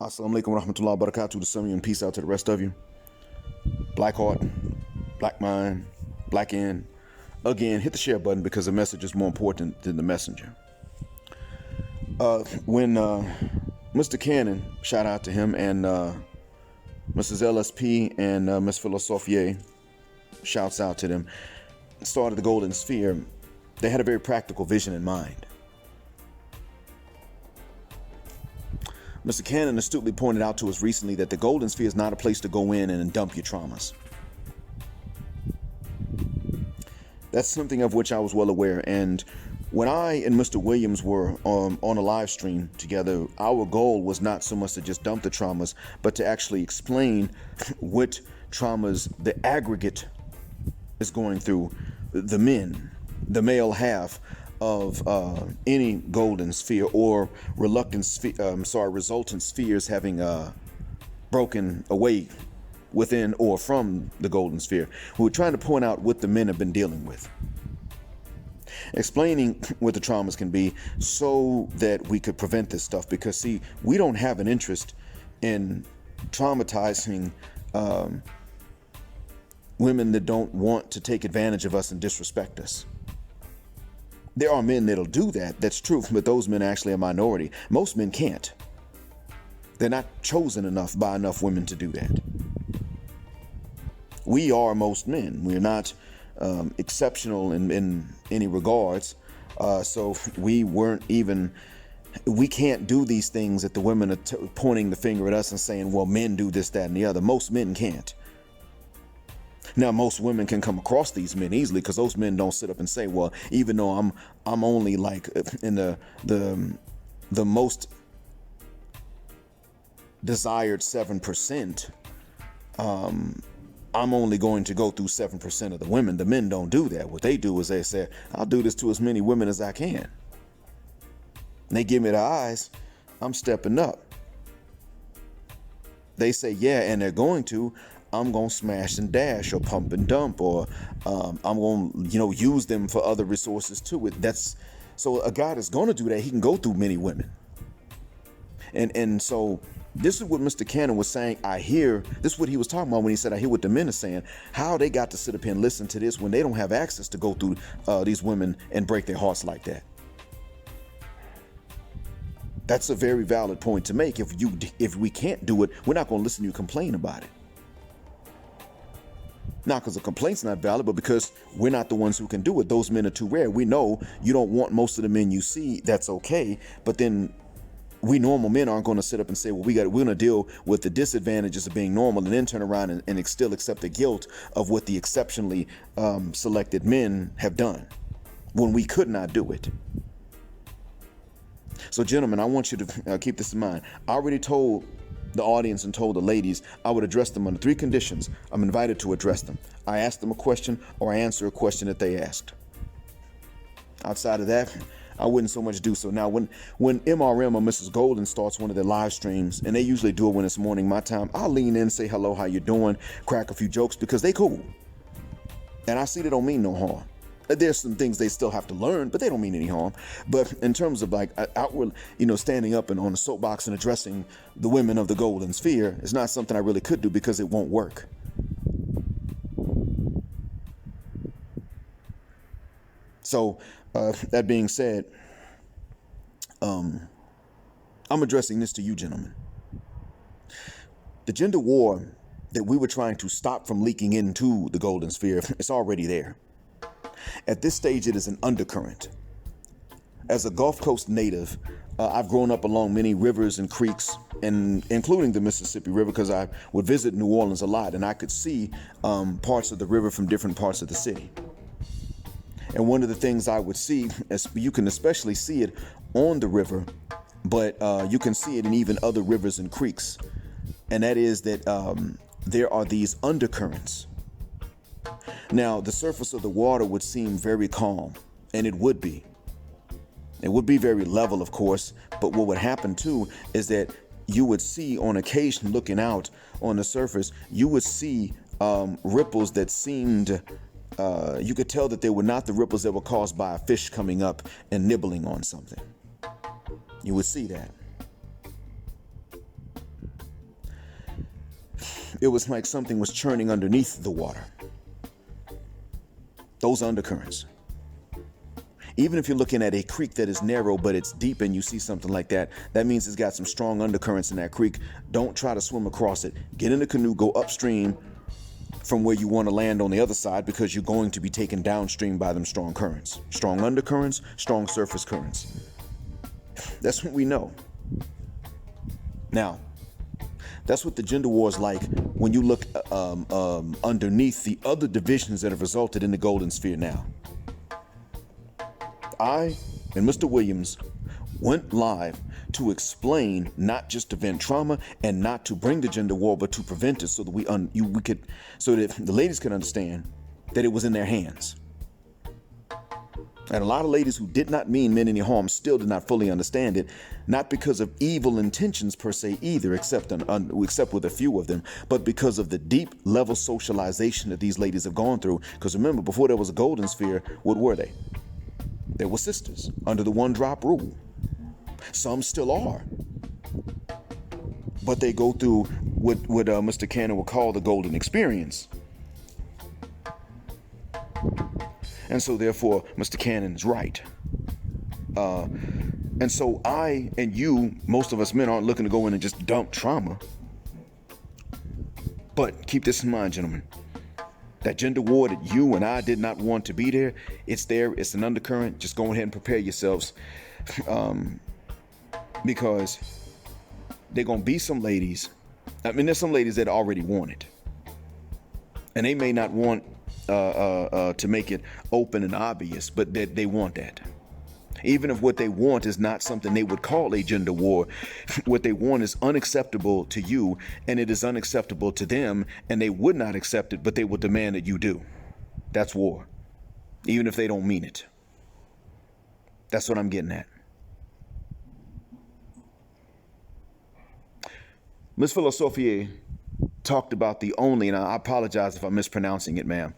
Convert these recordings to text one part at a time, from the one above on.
Assalamu alaikum wa rahmatullahi wa barakatuh to some of you and peace out to the rest of you. Black heart, black mind, black end. Again, hit the share button because the message is more important than the messenger. When Mr. Cannon, shout out to him, and Mrs. LSP and Miss Soulfyah, shouts out to them, started the Goldensphere, they had a very practical vision in mind. Mr. Cannon astutely pointed out to us recently that the Goldensphere is not a place to go in and dump your traumas. That's something of which I was well aware. And when I and Mr. Williams were on a live stream together, our goal was not so much to just dump the traumas, but to actually explain what traumas the aggregate is going through, the men, the male half of any golden sphere or resultant spheres having broken away within or from the golden sphere. We were trying to point out what the men have been dealing with, explaining what the traumas can be so that we could prevent this stuff. Because see, we don't have an interest in traumatizing women that don't want to take advantage of us and disrespect us. There are men that'll do that, that's true, but those men are actually a minority. Most men can't. They're not chosen enough by enough women to do that. We are most men. We're not exceptional in any regards. So we can't do these things that the women are pointing the finger at us and saying, well, men do this, that, and the other. Most men can't. Now, most women can come across these men easily because those men don't sit up and say, well, even though I'm only like in the most desired 7%, I'm only going to go through 7% of the women. The men don't do that. What they do is they say, I'll do this to as many women as I can. And they give me the eyes, I'm stepping up. They say, yeah, and they're going to, I'm going to smash and dash or pump and dump, or I'm going to, use them for other resources too. So a guy that's going to do that, he can go through many women. And so this is what Mr. Cannon was saying. This is what he was talking about when he said, I hear what the men are saying, how they got to sit up here and listen to this when they don't have access to go through these women and break their hearts like that. That's a very valid point to make. If we can't do it, we're not going to listen to you complain about it. Not because the complaint's not valid, but because we're not the ones who can do it. Those men are too rare. We know you don't want most of the men you see. That's okay. But then we normal men aren't going to sit up and say, well, we're going to deal with the disadvantages of being normal and then turn around and still accept the guilt of what the exceptionally selected men have done when we could not do it. So, gentlemen, I want you to keep this in mind. I already told the audience and told the ladies I would address them under 3 conditions. I'm invited to address them. I ask them a question or I answer a question that they asked. Outside of that, I wouldn't so much do so. Now, when MRM or Mrs. Golden starts one of their live streams, and they usually do it when it's morning my time, I'll lean in, say hello, how you doing, crack a few jokes because they cool. And I see they don't mean no harm. There's some things they still have to learn, but they don't mean any harm. But in terms of like outward, standing up and on a soapbox and addressing the women of the golden sphere, it's not something I really could do because it won't work. So that being said, I'm addressing this to you, gentlemen. The gender war that we were trying to stop from leaking into the golden sphere, it's already there. At this stage, it is an undercurrent. As a Gulf Coast native, I've grown up along many rivers and creeks, and including the Mississippi River, because I would visit New Orleans a lot, and I could see parts of the river from different parts of the city. And one of the things I would see, you can especially see it on the river, but you can see it in even other rivers and creeks, and that is that there are these undercurrents. Now, the surface of the water would seem very calm, and it would be. It would be very level, of course, but what would happen too is that you would see on occasion, looking out on the surface, you would see ripples that seemed, you could tell that they were not the ripples that were caused by a fish coming up and nibbling on something. You would see that. It was like something was churning underneath the water. Those undercurrents. Even if you're looking at a creek that is narrow but it's deep and you see something like that, that means it's got some strong undercurrents in that creek. Don't try to swim across it. Get in the canoe, go upstream from where you want to land on the other side, because you're going to be taken downstream by them strong currents. Strong undercurrents, strong surface currents. That's what we know. Now, that's what the gender war is like when you look underneath the other divisions that have resulted in the Goldensphere now. I and Mr. Williams went live to explain not just to vent trauma and not to bring the gender war, but to prevent it, so that so that the ladies could understand that it was in their hands. And a lot of ladies who did not mean men any harm still did not fully understand it, not because of evil intentions per se either, except with a few of them, but because of the deep level socialization that these ladies have gone through. Because remember, before there was a Goldensphere, what were they? They were sisters under the one drop rule. Some still are. But they go through what Mr. Cannon would call the golden experience. And so therefore, Mr. Cannon is right. And so I and you, most of us men, aren't looking to go in and just dump trauma. But keep this in mind, gentlemen. That gender war that you and I did not want to be there, it's there, it's an undercurrent. Just go ahead and prepare yourselves. Because they're going to be some ladies. I mean, there's some ladies that already want it. And they may not want to make it open and obvious, but they want that. Even if what they want is not something they would call a gender war, what they want is unacceptable to you, and it is unacceptable to them, and they would not accept it, but they will demand that you do. That's war, even if they don't mean it. That's what I'm getting at. Miss Soulfyah talked about the only, and I apologize if I'm mispronouncing it, ma'am.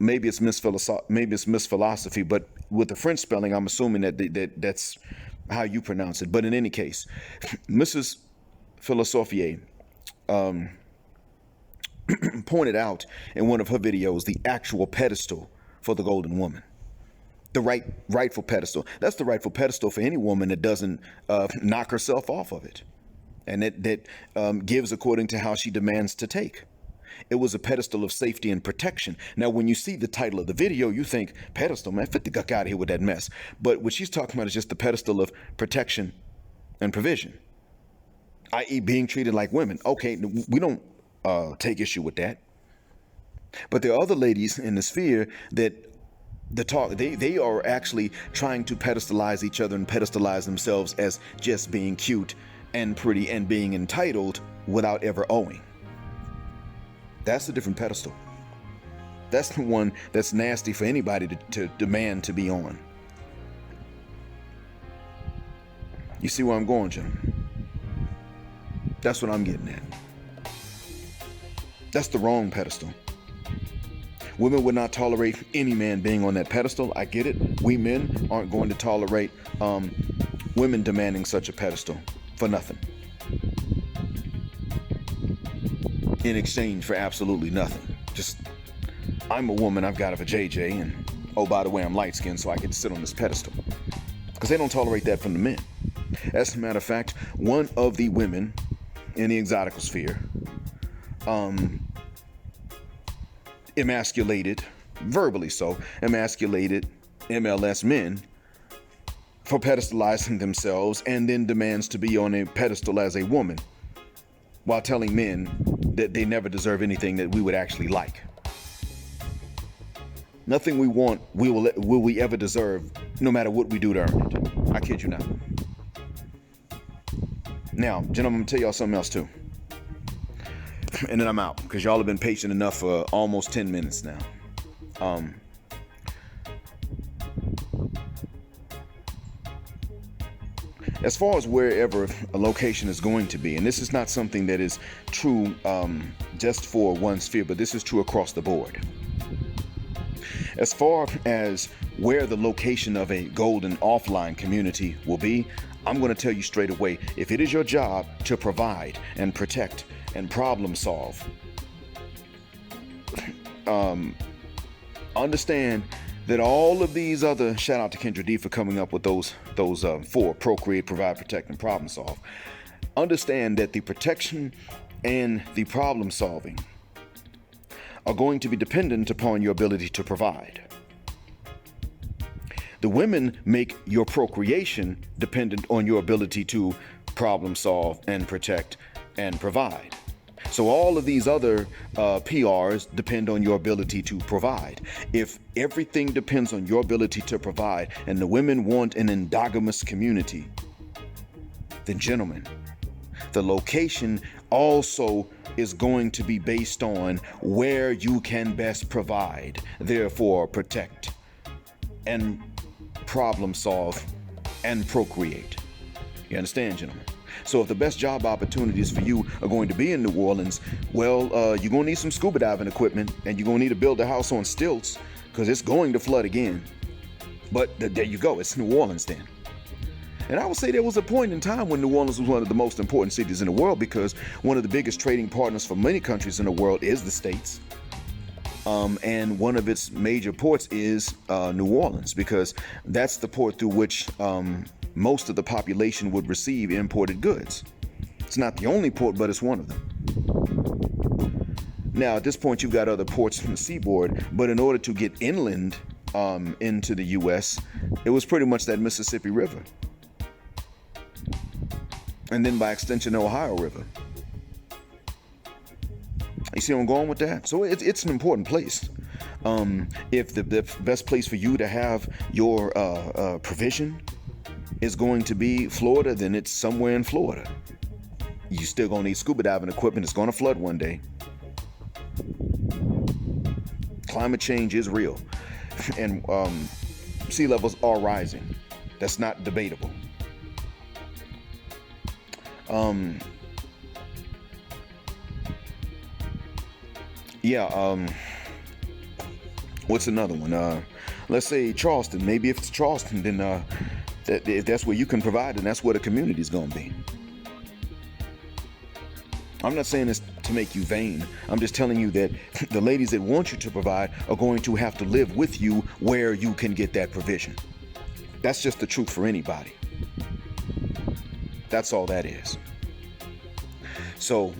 Maybe it's Miss Philosophy, but with the French spelling, I'm assuming that's how you pronounce it. But in any case, Mrs. Soulfyah pointed out in one of her videos the actual pedestal for the Golden Woman. The rightful pedestal. That's the rightful pedestal for any woman that doesn't knock herself off of it. And that gives according to how she demands to take. It was a pedestal of safety and protection. Now, when you see the title of the video, you think, pedestal, man, get the guck out of here with that mess. But what she's talking about is just the pedestal of protection and provision, i.e. being treated like women. Okay, we don't take issue with that. But there are other ladies in the sphere that they are actually trying to pedestalize each other and pedestalize themselves as just being cute and pretty and being entitled without ever owing. That's a different pedestal. That's the one that's nasty for anybody to demand to be on. You see where I'm going, gentlemen? That's what I'm getting at. That's the wrong pedestal. Women would not tolerate any man being on that pedestal. I get it. We men aren't going to tolerate women demanding such a pedestal for nothing. In exchange for absolutely nothing. Just, I'm a woman, I've got a JJ, and oh, by the way, I'm light skinned, so I get to sit on this pedestal. Because they don't tolerate that from the men. As a matter of fact, one of the women in the exotical sphere emasculated, verbally so, emasculated MLS men for pedestalizing themselves, and then demands to be on a pedestal as a woman, while telling men that they never deserve anything that we would actually like. Nothing we want will we ever deserve, no matter what we do to earn it. I kid you not. Now, gentlemen, I'm gonna tell y'all something else too. And then I'm out, because y'all have been patient enough for almost 10 minutes now. As far as wherever a location is going to be, and this is not something that is true just for one sphere, but this is true across the board. As far as where the location of a golden offline community will be, I'm going to tell you straight away, if it is your job to provide and protect and problem solve, understand that all of these other, shout out to Kendra D for coming up with those four: procreate, provide, protect, and problem solve. Understand that the protection and the problem solving are going to be dependent upon your ability to provide. The women make your procreation dependent on your ability to problem solve and protect and provide. So all of these other PRs depend on your ability to provide. If everything depends on your ability to provide and the women want an endogamous community, then gentlemen, the location also is going to be based on where you can best provide, therefore protect and problem solve and procreate. You understand, gentlemen? So if the best job opportunities for you are going to be in New Orleans, well, you're going to need some scuba diving equipment, and you're going to need to build a house on stilts because it's going to flood again. But there you go. It's New Orleans then. And I would say there was a point in time when New Orleans was one of the most important cities in the world, because one of the biggest trading partners for many countries in the world is the States. And one of its major ports is New Orleans, because that's the port through which most of the population would receive imported goods. It's not the only port, but it's one of them. Now, at this point, you've got other ports from the seaboard, but in order to get inland into the U.S., it was pretty much that Mississippi River. And then by extension, the Ohio River. You see where I'm going with that? So it's an important place. If the best place for you to have your provision is going to be Florida, then it's somewhere in Florida. You still gonna need scuba diving equipment. It's gonna flood one day. Climate change is real, and sea levels are rising. That's not debatable. What's another one? Let's say Charleston. Maybe if it's Charleston, then if that's where you can provide, then that's where the community's gonna be. I'm not saying this to make you vain. I'm just telling you that the ladies that want you to provide are going to have to live with you where you can get that provision. That's just the truth for anybody. That's all that is. So,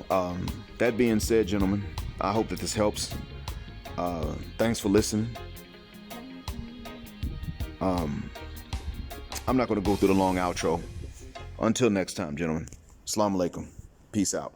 that being said, gentlemen, I hope that this helps. Thanks for listening. I'm not going to go through the long outro. Until next time, gentlemen. Assalamu alaikum. Peace out.